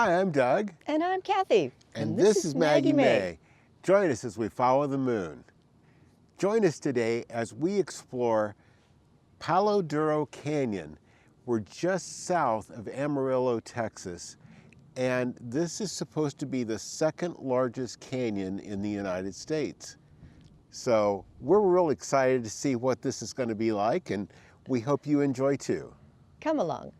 Hi, I'm Doug. And I'm Cathy. And this is Maggie Mae. Join us as we follow the moon. Join us today as we explore Palo Duro Canyon. We're just south of Amarillo, Texas, and this is supposed to be the second largest canyon in the United States. So we're real excited to see what this is going to be like, and we hope you enjoy too. Come along.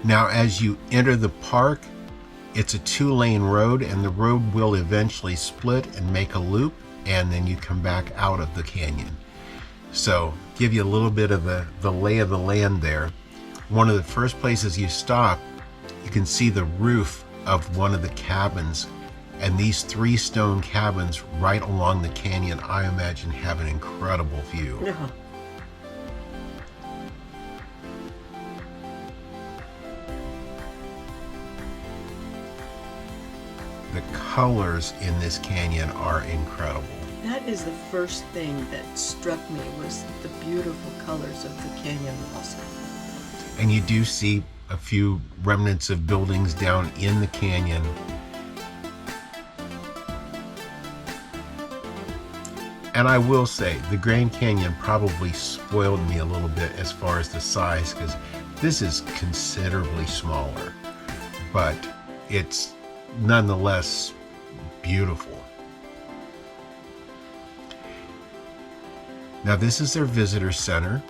Now, as you enter the park, it's a 2-lane road, and the road will eventually split and make a loop, and then you come back out of the canyon. So, give you a little bit of the lay of the land there. One of the first places you stop, you can see the roof of one of the cabins, and these 3 stone cabins right along the canyon, I imagine, have an incredible view. Yeah. The colors in this canyon are incredible. That is the first thing that struck me, was the beautiful colors of the canyon walls. And you do see a few remnants of buildings down in the canyon. And I will say, the Grand Canyon probably spoiled me a little bit as far as the size, because this is considerably smaller, but it's nonetheless beautiful. Now, this is their visitor center.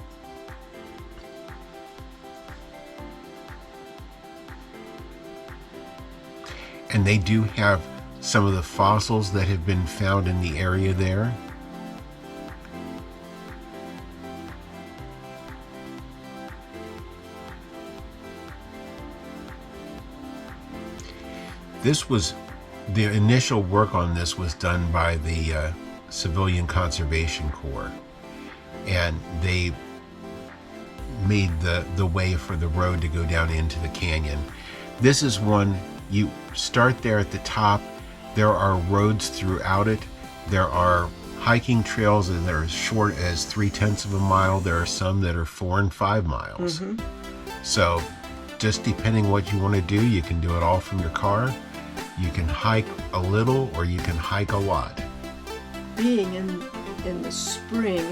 And they do have some of the fossils that have been found in the area there. The initial work on this was done by the Civilian Conservation Corps, and they made the way for the road to go down into the canyon. This is one, you start there at the top. There are roads throughout it. There are hiking trails that are as short as 3/10 of a mile. There are some that are 4 and 5 miles. So just depending what you want to do, you can do it all from your car. You can hike a little, or you can hike a lot. Being in the spring,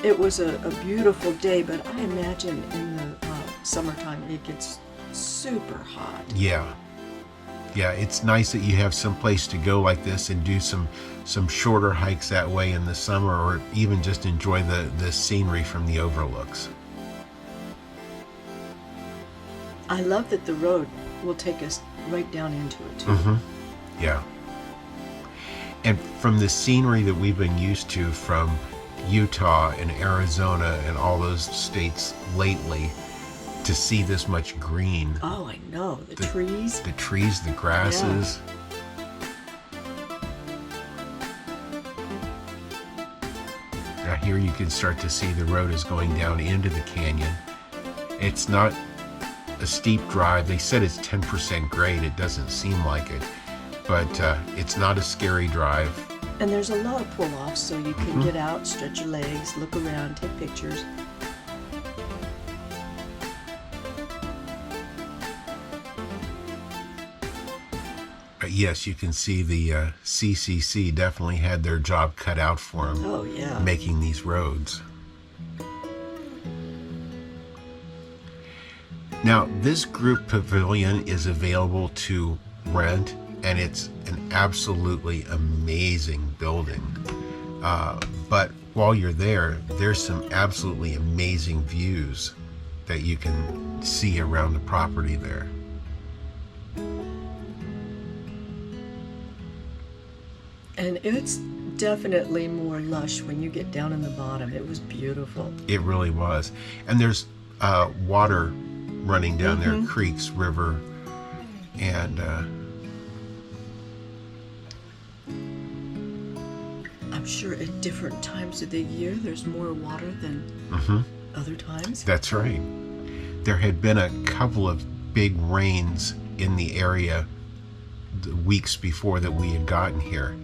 it was a beautiful day, but I imagine in the summertime it gets super hot. Yeah, it's nice that you have some place to go like this and do some shorter hikes that way in the summer, or even just enjoy the scenery from the overlooks. I love that the road will take us right down into it too. Yeah. And from the scenery that we've been used to from Utah and Arizona and all those states lately, to see this much green. Oh, I know. The trees. The trees, the grasses. Yeah. Now here you can start to see the road is going down into the canyon. It's not a steep drive. They said it's 10% grade. It doesn't seem like it, but it's not a scary drive. And there's a lot of pull-offs, so you can get out, stretch your legs, look around, take pictures. Yes, you can see the CCC definitely had their job cut out for them. Oh, yeah. Making these roads. Now, this group pavilion is available to rent, and it's an absolutely amazing building. But while you're there, there's some absolutely amazing views that you can see around the property there. And it's definitely more lush when you get down in the bottom. It was beautiful. It really was. And there's water running down there, creeks, river, and I'm sure at different times of the year there's more water than other times. That's right. There had been a couple of big rains in the area the weeks before that we had gotten here,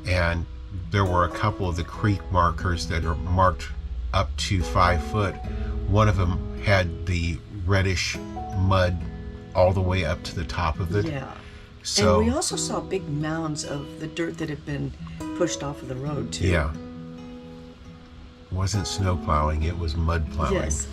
and there were a couple of the creek markers that are marked up to 5 foot. One of them had the reddish mud all the way up to the top of it. Yeah. So, and we also saw big mounds of the dirt that had been pushed off of the road, too. yeah. It wasn't snow plowing, it was mud plowing. Yes.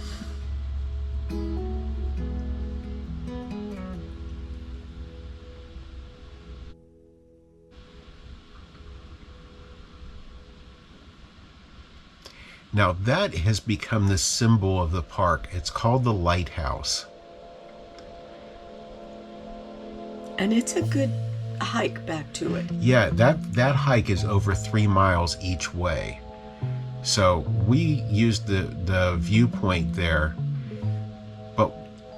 Now that has become the symbol of the park. It's called the lighthouse. And it's a good hike back to it. Yeah, that hike is over 3 miles each way. So we used the viewpoint there, but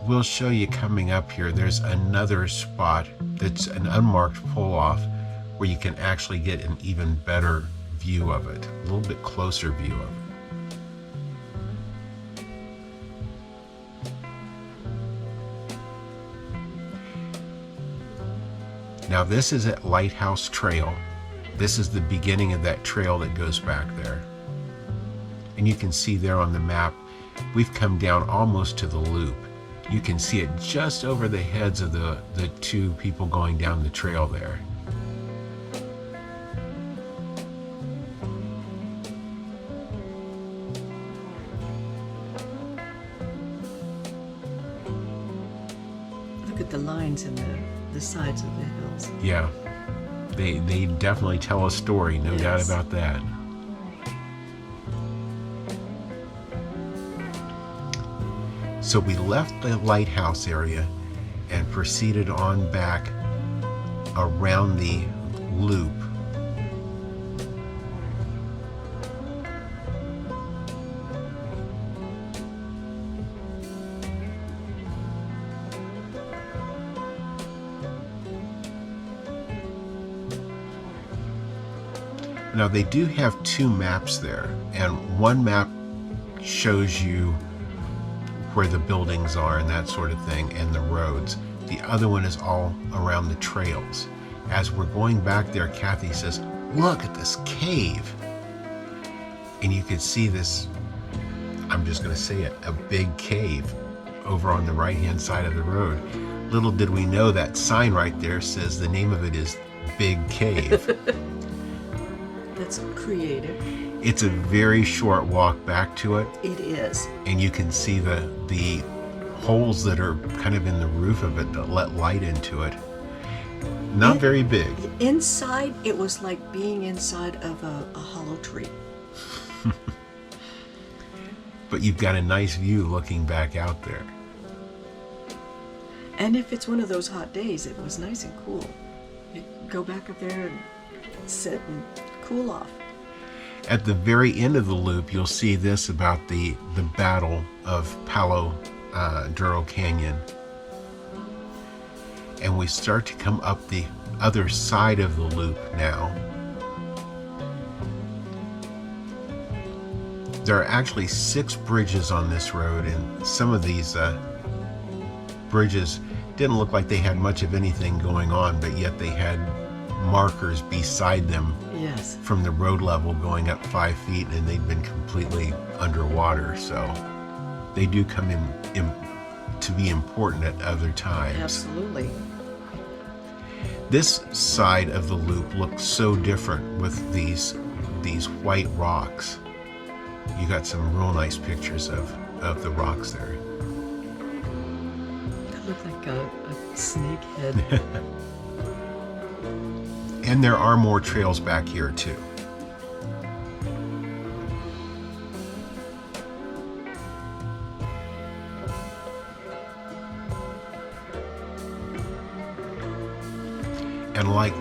we'll show you coming up here. There's another spot that's an unmarked pull-off where you can actually get an even better view of it, a little bit closer view of it. Now this is at Lighthouse Trail. This is the beginning of that trail that goes back there. And you can see there on the map, we've come down almost to the loop. You can see it just over the heads of the two people going down the trail there. Look at the lines in the sides of the hills. Yeah, they definitely tell a story, no doubt Yes. about that. So we left the lighthouse area and proceeded on back around the loop. Now they do have 2 maps there, and one map shows you where the buildings are and that sort of thing, and the roads. The other one is all around the trails. As we're going back there, Cathy says, "Look at this cave." And you can see this, I'm just going to say it, a big cave over on the right-hand side of the road. Little did we know that sign right there says the name of it is Big Cave. That's creative. It's a very short walk back to it, It is. and you can see the holes that are kind of in the roof of it that let light into it. Not very big. Inside, it was like being inside of a hollow tree. But you've got a nice view looking back out there. And if it's one of those hot days, it was nice and cool. You go back up there and sit and cool off. At the very end of the loop, you'll see this about the Battle of Palo Duro Canyon. And we start to come up the other side of the loop now. There are actually 6 bridges on this road, and some of these bridges didn't look like they had much of anything going on, but yet they had markers beside them Yes. from the road level going up 5 feet, and they'd been completely underwater. So they do come in to be important at other times. Absolutely. This side of the loop looks so different with these white rocks. You got some real nice pictures of the rocks there. That looked like a snake head. And there are more trails back here too. And like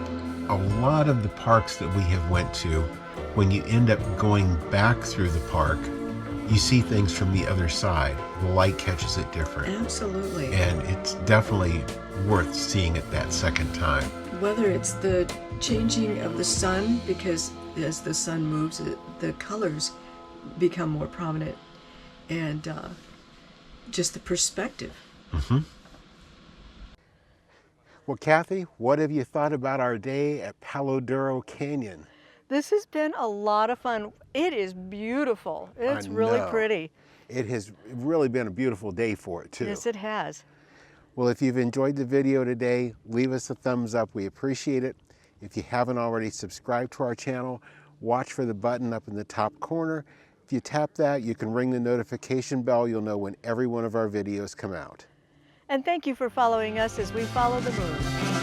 a lot of the parks that we have went to, when you end up going back through the park, you see things from the other side. The light catches it different. Absolutely. And it's definitely worth seeing it that second time. Whether it's the changing of the sun, because as the sun moves, the colors become more prominent, and just the perspective. Mm-hmm. Well, Cathy, what have you thought about our day at Palo Duro Canyon? This has been a lot of fun. It is beautiful. It's really know. pretty. It has really been a beautiful day for it, too. Yes, it has. Well, if you've enjoyed the video today, leave us a thumbs up. We appreciate it. If you haven't already subscribed to our channel, watch for the button up in the top corner. If you tap that, you can ring the notification bell. You'll know when every one of our videos come out. And thank you for following us as we follow the moon.